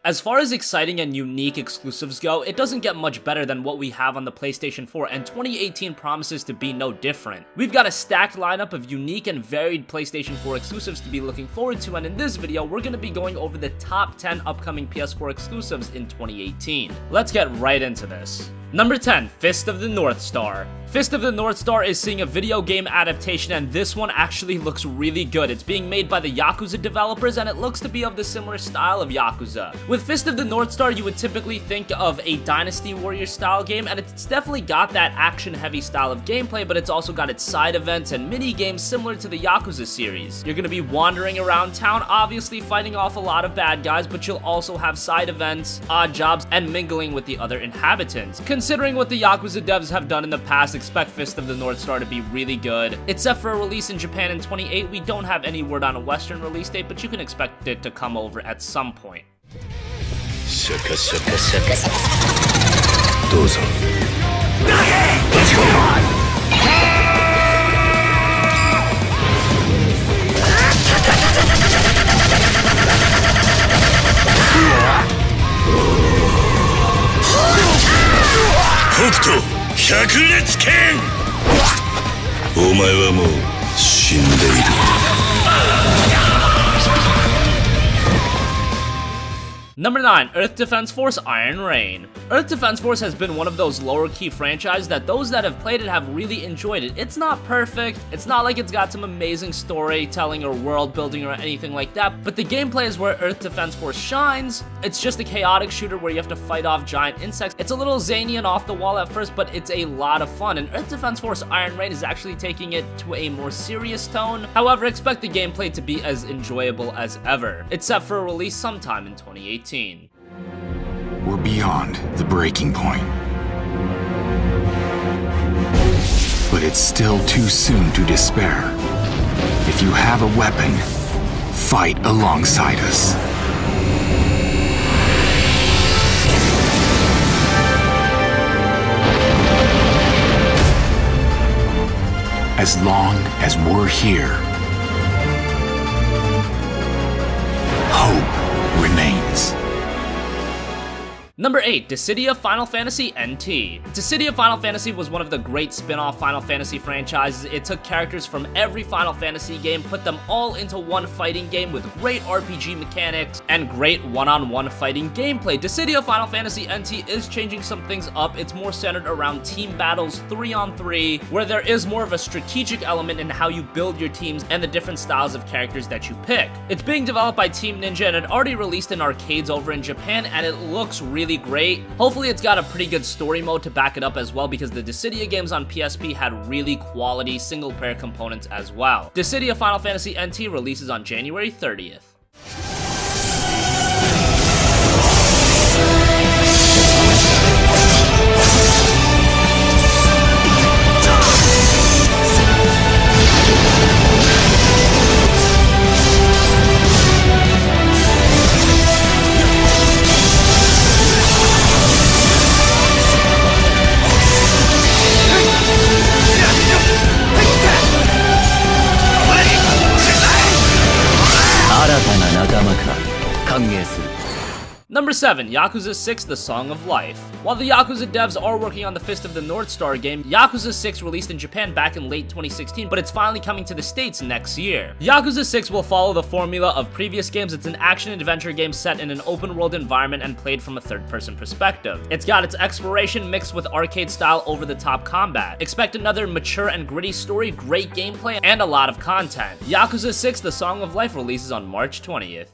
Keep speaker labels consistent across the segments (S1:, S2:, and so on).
S1: As far as exciting and unique exclusives go, it doesn't get much better than what we have on the PlayStation 4, and 2018 promises to be no different. We've got a stacked lineup of unique and varied PlayStation 4 exclusives to be looking forward to, and in this video, we're going to be going over the top 10 upcoming PS4 exclusives in 2018. Let's get right into this. Number 10, Fist of the North Star. Fist of the North Star is seeing a video game adaptation, and this one actually looks really good. It's being made by the Yakuza developers, and it looks to be of the similar style of Yakuza. With Fist of the North Star, you would typically think of a Dynasty Warrior style game, and it's definitely got that action-heavy style of gameplay, but it's also got its side events and mini-games similar to the Yakuza series. You're going to be wandering around town, obviously fighting off a lot of bad guys, but you'll also have side events, odd jobs, and mingling with the other inhabitants. Considering what the Yakuza devs have done in the past, expect Fist of the North Star to be really good. It's set for a release in Japan in 2028. We don't have any word on a Western release date, but you can expect it to come over at some point. Number 9, Earth Defense Force Iron Rain. Earth Defense Force has been one of those lower key franchises that those that have played it have really enjoyed it. It's not perfect, it's not like it's got some amazing storytelling or world building or anything like that, but the gameplay is where Earth Defense Force shines. It's just a chaotic shooter where you have to fight off giant insects. It's a little zany and off the wall at first, but it's a lot of fun, and Earth Defense Force Iron Rain is actually taking it to a more serious tone. However, expect the gameplay to be as enjoyable as ever. It's set for a release sometime in 2018.
S2: We're beyond the breaking point. But it's still too soon to despair. If you have a weapon, fight alongside us. As long as we're here, hope remains.
S1: Number 8, Dissidia Final Fantasy NT. Dissidia Final Fantasy was one of the great spin-off Final Fantasy franchises. It took characters from every Final Fantasy game, put them all into one fighting game with great RPG mechanics and great one-on-one fighting gameplay. Dissidia Final Fantasy NT is changing some things up. It's more centered around team battles 3-on-3, where there is more of a strategic element in how you build your teams and the different styles of characters that you pick. It's being developed by Team Ninja, and it already released in arcades over in Japan, and it looks really great. Hopefully it's got a pretty good story mode to back it up as well, because the Dissidia games on PSP had really quality single player components as well. Dissidia Final Fantasy NT releases on January 30th. Number 7, Yakuza 6 The Song of Life. While the Yakuza devs are working on the Fist of the North Star game, Yakuza 6 released in Japan back in late 2016, but it's finally coming to the States next year. Yakuza 6 will follow the formula of previous games. It's an action-adventure game set in an open-world environment and played from a third-person perspective. It's got its exploration mixed with arcade-style over-the-top combat. Expect another mature and gritty story, great gameplay, and a lot of content. Yakuza 6 The Song of Life releases on March 20th.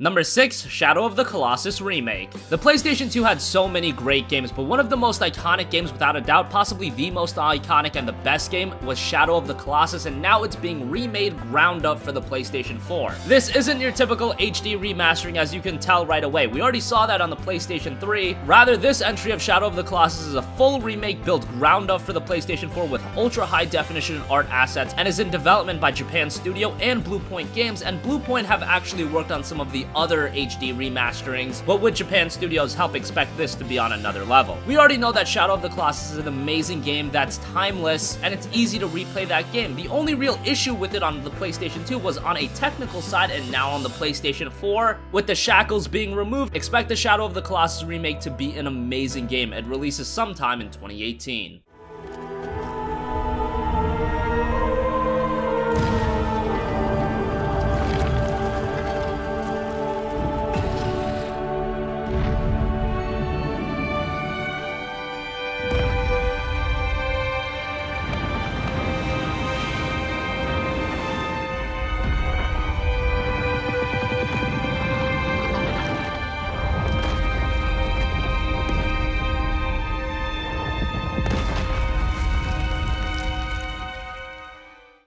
S1: Number 6, Shadow of the Colossus Remake. The PlayStation 2 had so many great games, but one of the most iconic games without a doubt, possibly the most iconic and the best game, was Shadow of the Colossus, and now it's being remade ground up for the PlayStation 4. This isn't your typical HD remastering, as you can tell right away. We already saw that on the PlayStation 3. Rather, this entry of Shadow of the Colossus is a full remake built ground up for the PlayStation 4 with ultra high definition art assets, and is in development by Japan Studio and Bluepoint Games, and Bluepoint have actually worked on some of the other HD remasterings, but with Japan Studios' help, expect this to be on another level. We already know that Shadow of the Colossus is an amazing game that's timeless, and it's easy to replay that game. The only real issue with it on the PlayStation 2 was on a technical side, and now on the PlayStation 4, with the shackles being removed, expect the Shadow of the Colossus remake to be an amazing game. It releases sometime in 2018.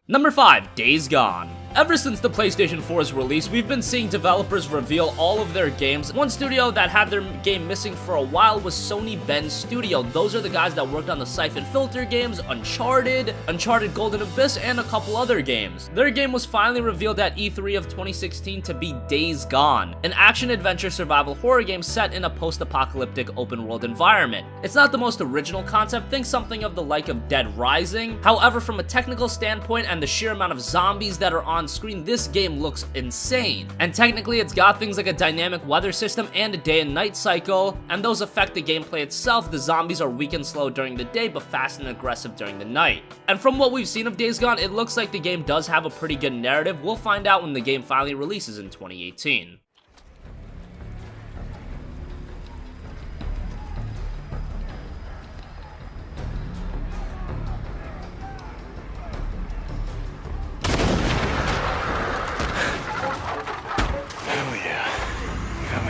S1: Number 5, Days Gone. Ever since the PlayStation 4's release, we've been seeing developers reveal all of their games. One studio that had their game missing for a while was Sony Bend Studio. Those are the guys that worked on the Siphon Filter games, Uncharted Golden Abyss, and a couple other games. Their game was finally revealed at E3 of 2016 to be Days Gone, an action-adventure survival horror game set in a post-apocalyptic open-world environment. It's not the most original concept, think something of the like of Dead Rising. However, from a technical standpoint and the sheer amount of zombies that are on screen, this game looks insane. And technically, it's got things like a dynamic weather system and a day and night cycle, and those affect the gameplay itself. The zombies are weak and slow during the day, but fast and aggressive during the night. And from what we've seen of Days Gone, it looks like the game does have a pretty good narrative. We'll find out when the game finally releases in 2018.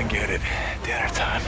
S2: Get it. Dinner time.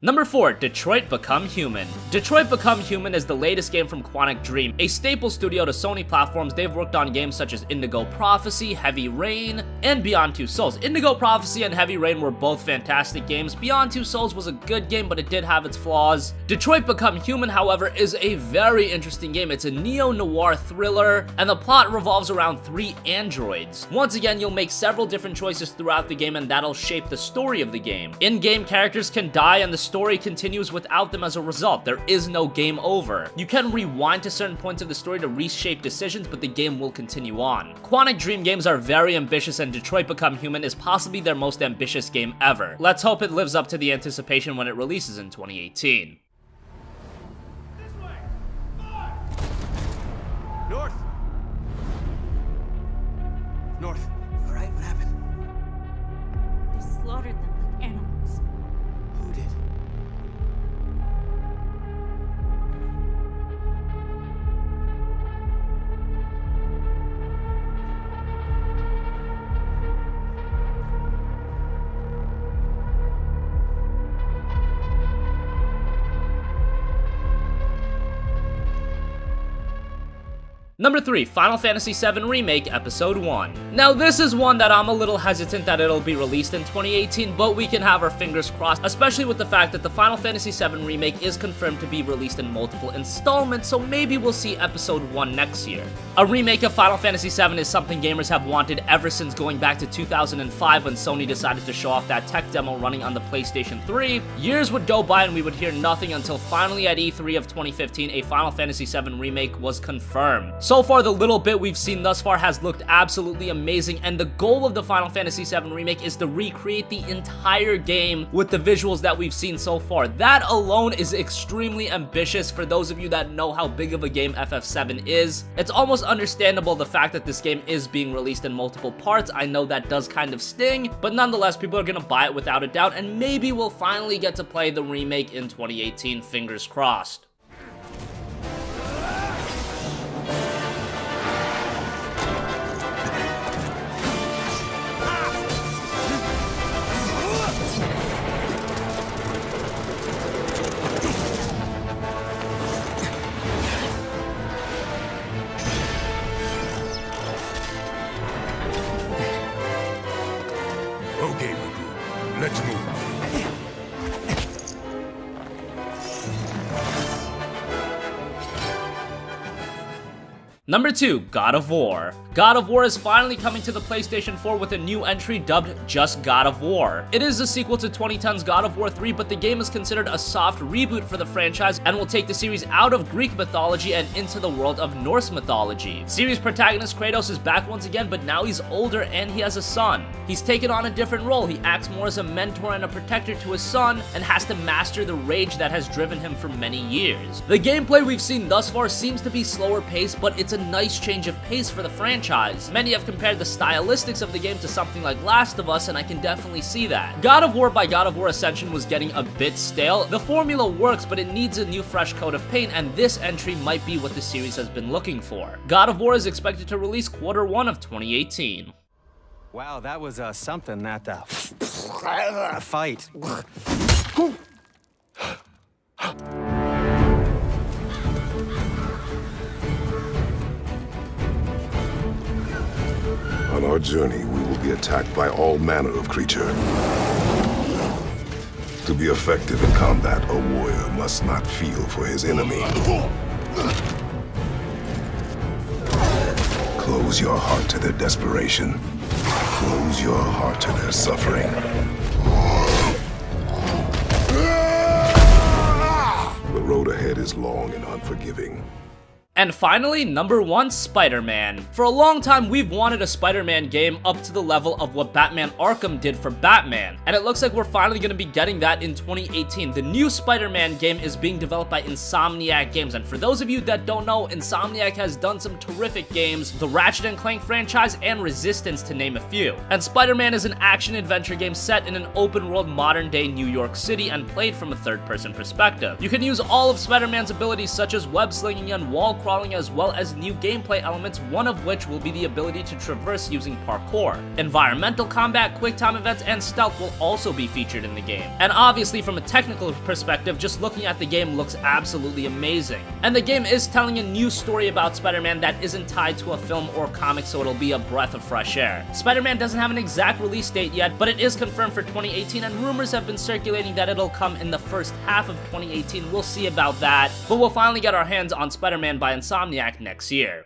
S1: Number 4, Detroit Become Human. Detroit Become Human is the latest game from Quantic Dream, a staple studio to Sony platforms. They've worked on games such as Indigo Prophecy, Heavy Rain, and Beyond Two Souls. Indigo Prophecy and Heavy Rain were both fantastic games. Beyond Two Souls was a good game, but it did have its flaws. Detroit Become Human, however, is a very interesting game. It's a neo-noir thriller, and the plot revolves around 3 androids. Once again, you'll make several different choices throughout the game, and that'll shape the story of the game. In-game characters can die, and the story continues without them as a result. There is no game over. You can rewind to certain points of the story to reshape decisions, but the game will continue on. Quantic Dream games are very ambitious, and Detroit Become Human is possibly their most ambitious game ever. Let's hope it lives up to the anticipation when it releases in 2018.
S3: This way! North! North.
S4: You alright? What happened?
S5: They slaughtered them like animals.
S4: Who did?
S1: Number 3, Final Fantasy VII Remake Episode 1. Now this is one that I'm a little hesitant that it'll be released in 2018, but we can have our fingers crossed, especially with the fact that the Final Fantasy VII Remake is confirmed to be released in multiple installments, so maybe we'll see Episode 1 next year. A remake of Final Fantasy VII is something gamers have wanted ever since going back to 2005 when Sony decided to show off that tech demo running on the PlayStation 3. Years would go by and we would hear nothing until finally at E3 of 2015 a Final Fantasy VII Remake was confirmed. So far, the little bit we've seen thus far has looked absolutely amazing, and the goal of the Final Fantasy VII Remake is to recreate the entire game with the visuals that we've seen so far. That alone is extremely ambitious for those of you that know how big of a game FF7 is. It's almost understandable the fact that this game is being released in multiple parts. I know that does kind of sting, but nonetheless, people are gonna buy it without a doubt, and maybe we'll finally get to play the remake in 2018, fingers crossed.
S6: Okay, Riku. Let's move.
S1: Number 2, God of War. God of War is finally coming to the PlayStation 4 with a new entry dubbed just God of War. It is a sequel to 2010's God of War 3, but the game is considered a soft reboot for the franchise and will take the series out of Greek mythology and into the world of Norse mythology. Series protagonist Kratos is back once again, but now he's older and he has a son. He's taken on a different role. He acts more as a mentor and a protector to his son and has to master the rage that has driven him for many years. The gameplay we've seen thus far seems to be slower paced, but it's a nice change of pace for the franchise. Many have compared the stylistics of the game to something like Last of Us, and I can definitely see that. God of War by God of War Ascension was getting a bit stale. The formula works, but it needs a new fresh coat of paint, and this entry might be what the series has been looking for. God of War is expected to release Q1 of 2018.
S4: Wow, that was something, that fight.
S7: On our journey, we will be attacked by all manner of creature. To be effective in combat, a warrior must not feel for his enemy. Close your heart to their desperation. Close your heart to their suffering. The road ahead is long and unforgiving.
S1: And finally, number 1, Spider-Man. For a long time, we've wanted a Spider-Man game up to the level of what Batman Arkham did for Batman, and it looks like we're finally going to be getting that in 2018. The new Spider-Man game is being developed by Insomniac Games, and for those of you that don't know, Insomniac has done some terrific games, the Ratchet & Clank franchise and Resistance to name a few. And Spider-Man is an action-adventure game set in an open-world modern-day New York City and played from a third-person perspective. You can use all of Spider-Man's abilities such as web-slinging and wall crawling, as well as new gameplay elements, one of which will be the ability to traverse using parkour. Environmental combat, quick time events, and stealth will also be featured in the game. And obviously from a technical perspective, just looking at the game looks absolutely amazing. And the game is telling a new story about Spider-Man that isn't tied to a film or comic, so it'll be a breath of fresh air. Spider-Man doesn't have an exact release date yet, but it is confirmed for 2018, and rumors have been circulating that it'll come in the first half of 2018. We'll see about that, but we'll finally get our hands on Spider-Man by Insomniac next year.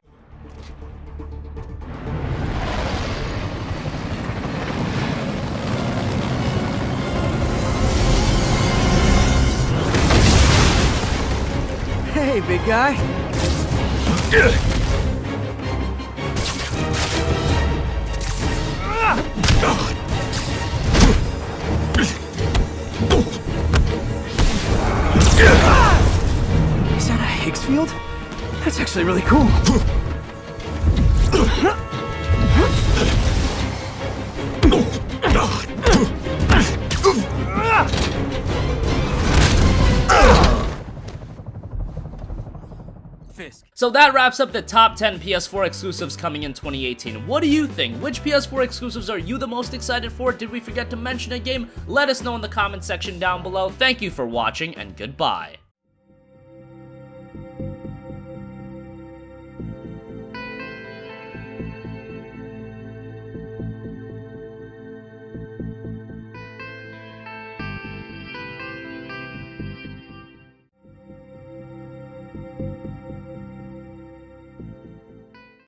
S4: Hey, big guy. Is that a Higgs field? That's actually really cool.
S1: So that wraps up the top 10 PS4 exclusives coming in 2018. What do you think? Which PS4 exclusives are you the most excited for? Did we forget to mention a game? Let us know in the comment section down below. Thank you for watching, and goodbye.